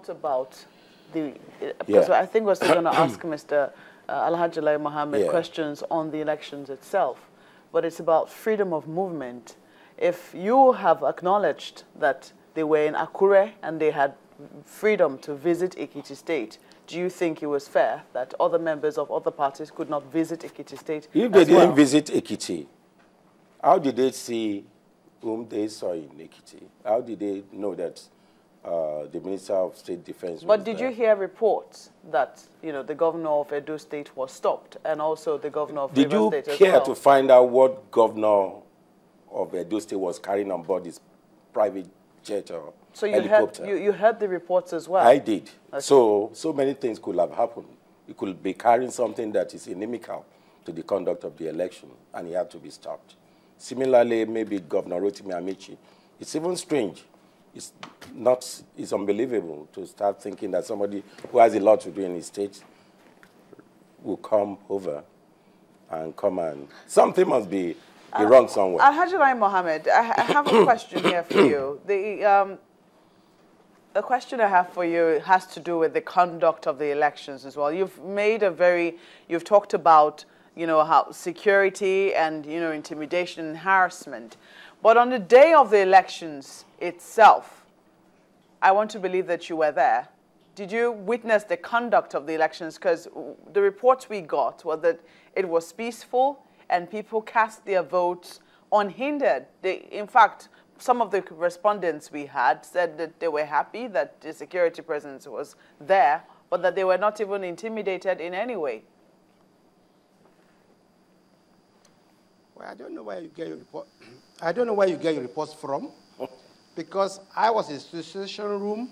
not about the... Because I think we're still going to ask Mr. Alhaji Lai Mohammed questions on the elections itself, but it's about freedom of movement. If you have acknowledged that they were in Akure and they had freedom to visit Ekiti State, do you think it was fair that other members of other parties could not visit Ekiti State? If they didn't visit Ekiti, how did they see whom they saw in Ekiti? How did they know that the Minister of State Defense was But did you hear reports that, you know, the governor of Edo State was stopped and also the governor of River State as well? Did you care to find out what governor of Edo State was carrying on board his private jet or helicopter? You heard the reports as well? I did. Okay. So many things could have happened. He could be carrying something that is inimical to the conduct of the election, and he had to be stopped. Similarly, maybe Governor Rotimi Amaechi. It's even strange. It's unbelievable to start thinking that somebody who has a lot to do in his state will come over and something must be wrong somewhere. Alhaji Lai Mohammed, I have a question here for you. The question I have for you has to do with the conduct of the elections as well. You've talked about, you know, how security and, you know, intimidation and harassment. But on the day of the elections itself, I want to believe that you were there. Did you witness the conduct of the elections? Because the reports we got were that it was peaceful and people cast their votes unhindered. In fact, some of the respondents we had said that they were happy that the security presence was there, but that they were not even intimidated in any way. Well, I don't know where you get your report. I don't know where you get your reports from, because I was in the situation room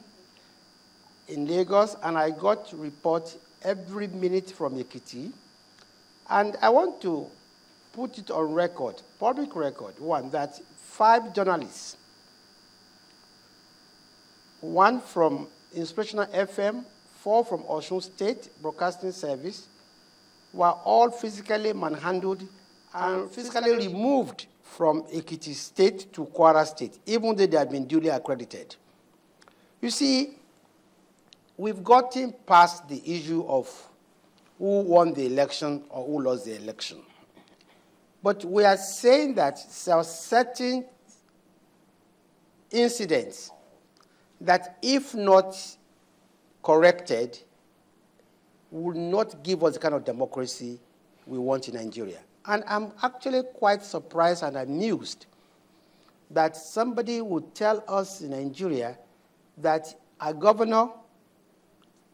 in Lagos, and I got reports every minute from Ekiti. And I want to put it on record, public record, one, that 5 journalists, one from Inspirational FM, 4 from Osun State Broadcasting Service, were all physically manhandled and physically removed from Ekiti State to Kwara State, even though they had been duly accredited. You see, we've gotten past the issue of who won the election or who lost the election. But we are saying that there are certain incidents that, if not corrected, will not give us the kind of democracy we want in Nigeria. And I'm actually quite surprised and amused that somebody would tell us in Nigeria that a governor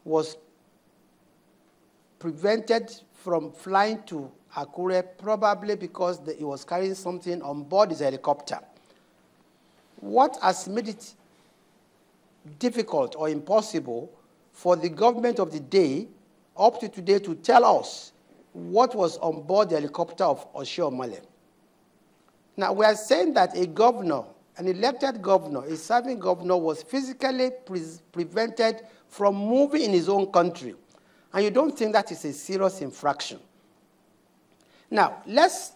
was prevented from flying to Akure probably because he was carrying something on board his helicopter. What has made it difficult or impossible for the government of the day up to today to tell us what was on board the helicopter of Oshiomhole? Now, we are saying that a governor, an elected governor, a serving governor, was physically prevented from moving in his own country. And you don't think that is a serious infraction. Now, let's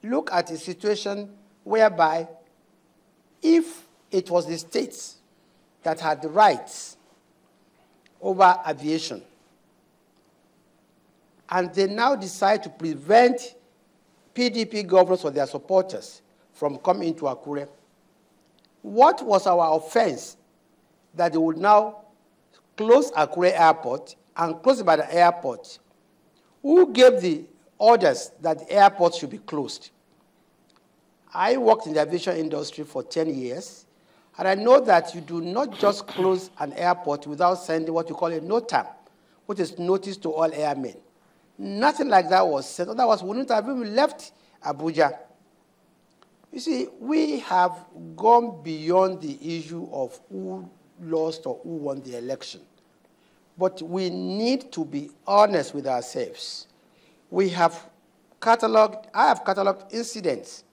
look at a situation whereby if it was the states that had the rights over aviation, and they now decide to prevent PDP governors or their supporters from coming into Akure, what was our offense that they would now close Akure Airport and close it by the airport? Who gave the orders that the airport should be closed? I worked in the aviation industry for 10 years, and I know that you do not just close an airport without sending what you call a NOTAM, which is notice to all airmen. Nothing like that was said. Otherwise, we wouldn't have even left Abuja. You see, we have gone beyond the issue of who lost or who won the election. But we need to be honest with ourselves. I have cataloged incidents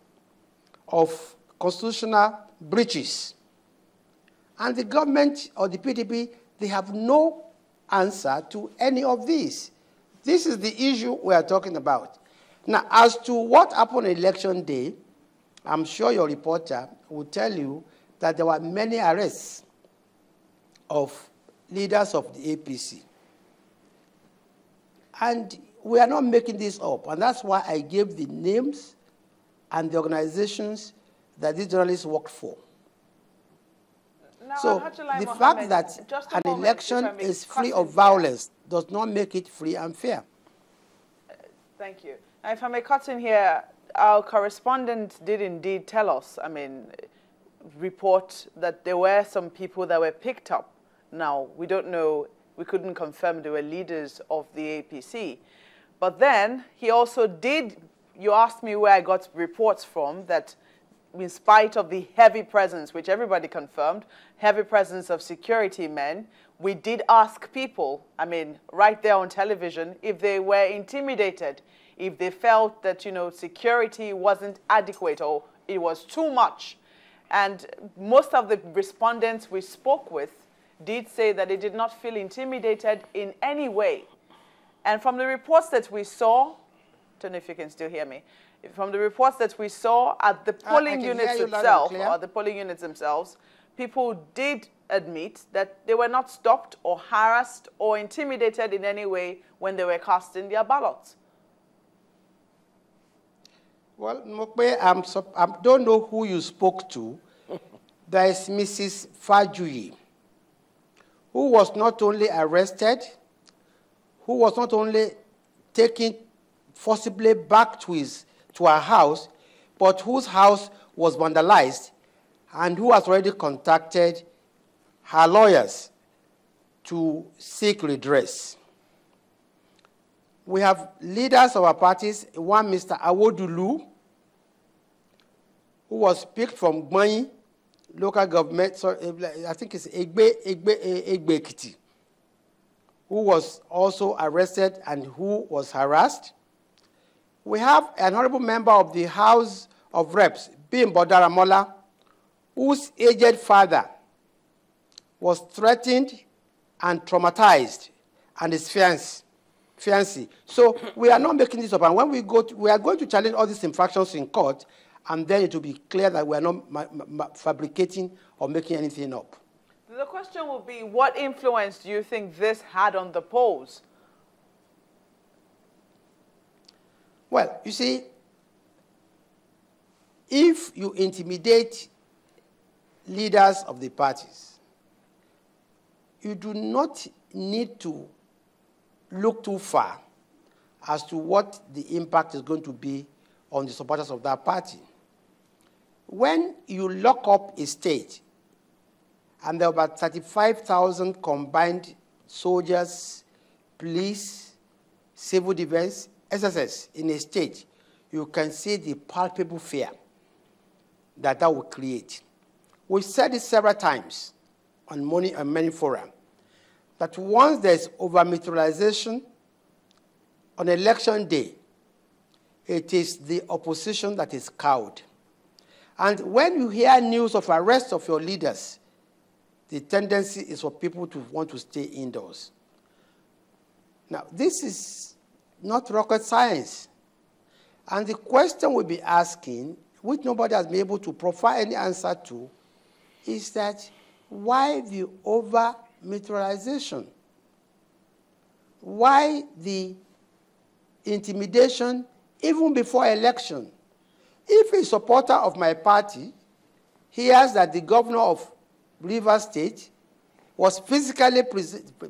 of constitutional breaches. And the government or the PDP, they have no answer to any of these. This is the issue we are talking about. Now, as to what happened on election day, I'm sure your reporter will tell you that there were many arrests of leaders of the APC. And we are not making this up, and that's why I gave the names and the organizations that these journalists worked for. Now, so the fact that an election is free of violence does not make it free and fair. Thank you. Now, if I may cut in here, our correspondent did indeed tell us, report that there were some people that were picked up. Now, we don't know, we couldn't confirm they were leaders of the APC. But then he also did, you asked me where I got reports from, that in spite of the heavy presence, which everybody confirmed, heavy presence of security men, we did ask people, right there on television, if they were intimidated, if they felt that, security wasn't adequate or it was too much. And most of the respondents we spoke with did say that they did not feel intimidated in any way. And from the reports that we saw, I don't know if you can still hear me, from the reports that we saw at the polling units itself, or the polling units themselves, people did admit that they were not stopped or harassed or intimidated in any way when they were casting their ballots. Well, Mokbe, I don't know who you spoke to. There is Mrs. Fajuyi, who was not only arrested, who was not only taken forcibly back to her house, but whose house was vandalized, and who has already contacted her lawyers to seek redress. We have leaders of our parties, one Mr. Awodulu, who was picked from Gbanyi local government, so I think it's Ado-Ekiti, who was also arrested and who was harassed. We have an honorable member of the House of Reps, Bimbo Daramola, whose aged father was threatened and traumatized, and his fiancé. So we are not making this up. And when we are going to challenge all these infractions in court, and then it will be clear that we are not fabricating or making anything up. The question will be, what influence do you think this had on the polls? Well, you see, if you intimidate leaders of the parties, you do not need to look too far as to what the impact is going to be on the supporters of that party. When you lock up a state, and there are about 35,000 combined soldiers, police, civil defense, SSS in a state, you can see the palpable fear that will create. We've said it several times on many forums, that once there's over-militarization on election day, it is the opposition that is cowed. And when you hear news of arrest of your leaders, the tendency is for people to want to stay indoors. Now, this is not rocket science. And the question we'll be asking, which nobody has been able to provide any answer to, is that why the over-militarization? Why the intimidation even before election? If a supporter of my party hears that the governor of Rivers State was physically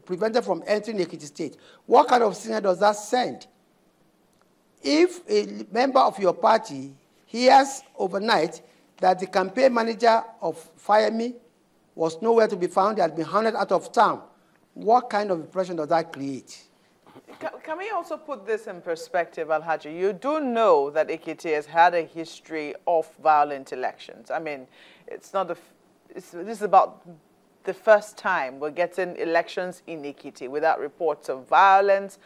prevented from entering Ekiti State, what kind of signal does that send? If a member of your party hears overnight that the campaign manager of Fayemi was nowhere to be found, he had been hounded out of town, what kind of impression does that create? Can we also put this in perspective, Alhaji? You do know that Ekiti has had a history of violent elections. It's not this is about the first time we're getting elections in Ekiti without reports of violence,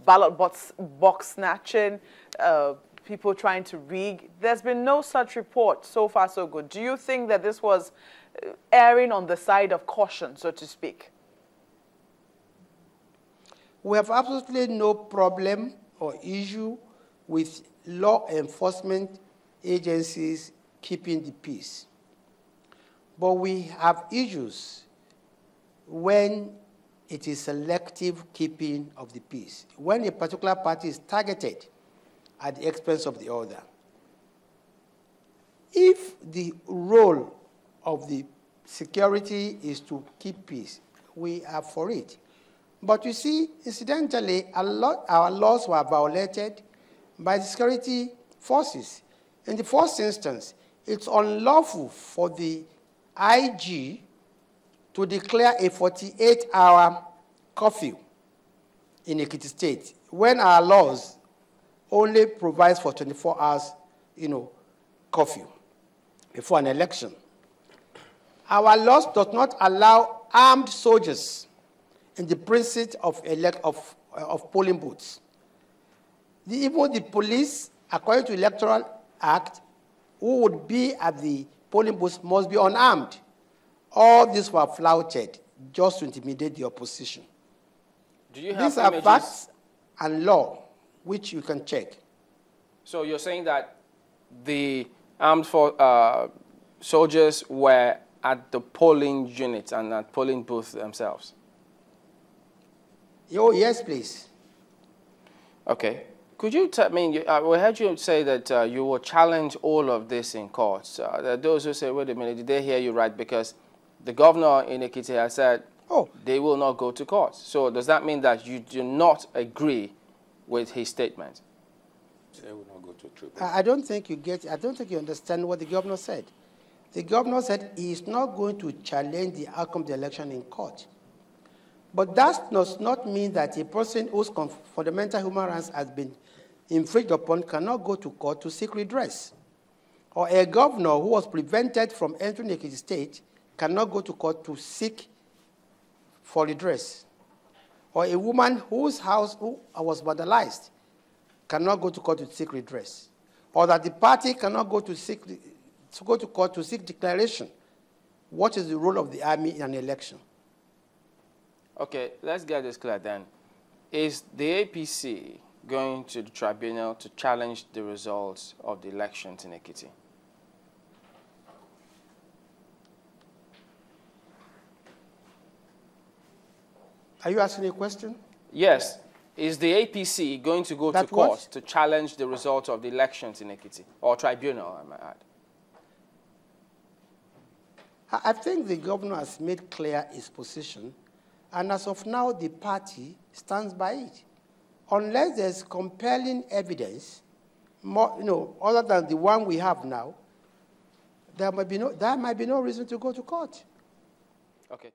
ballot box snatching, people trying to rig. There's been no such report. So far, so good. Do you think that this was erring on the side of caution, so to speak? We have absolutely no problem or issue with law enforcement agencies keeping the peace. But we have issues when it is selective keeping of the peace, when a particular party is targeted at the expense of the other. If the role of the security is to keep peace, we are for it. But you see, incidentally, our laws were violated by the security forces. In the first instance, it's unlawful for the IG to declare a 48-hour curfew in Ekiti State when our laws only provides for 24 hours, curfew before an election. Our laws does not allow armed soldiers in the precinct of polling booths. Even the police, according to the Electoral Act, who would be at the polling booths must be unarmed. All these were flouted just to intimidate the opposition. Do you have These are facts and law, which you can check. So you're saying that the armed soldiers were at the polling units and at polling booths themselves? Oh, yes, please. Okay. Could you tell me, we heard you say that you will challenge all of this in courts. Those who say, wait a minute, did they hear you right? Because the governor in Ekiti has said they will not go to court. So does that mean that you do not agree with his statement? They will not go to tribunal. I don't think you understand what the governor said. The governor said he is not going to challenge the outcome of the election in court. But that does not mean that a person whose fundamental human rights has been infringed upon cannot go to court to seek redress. Or a governor who was prevented from entering Ekiti State cannot go to court to seek for redress. Or a woman whose house was vandalized cannot go to court to seek redress. Or that the party cannot go to court to seek declaration. What is the role of the army in an election? Okay, let's get this clear then. Is the APC going to the tribunal to challenge the results of the elections in Ekiti? Are you asking a question? Yes. Is the APC going to go to court to challenge the results of the elections in Ekiti? Or tribunal, I might add? I think the governor has made clear his position, and as of now, the party stands by it. Unless there's compelling evidence, other than the one we have now, there might be no reason to go to court. Okay.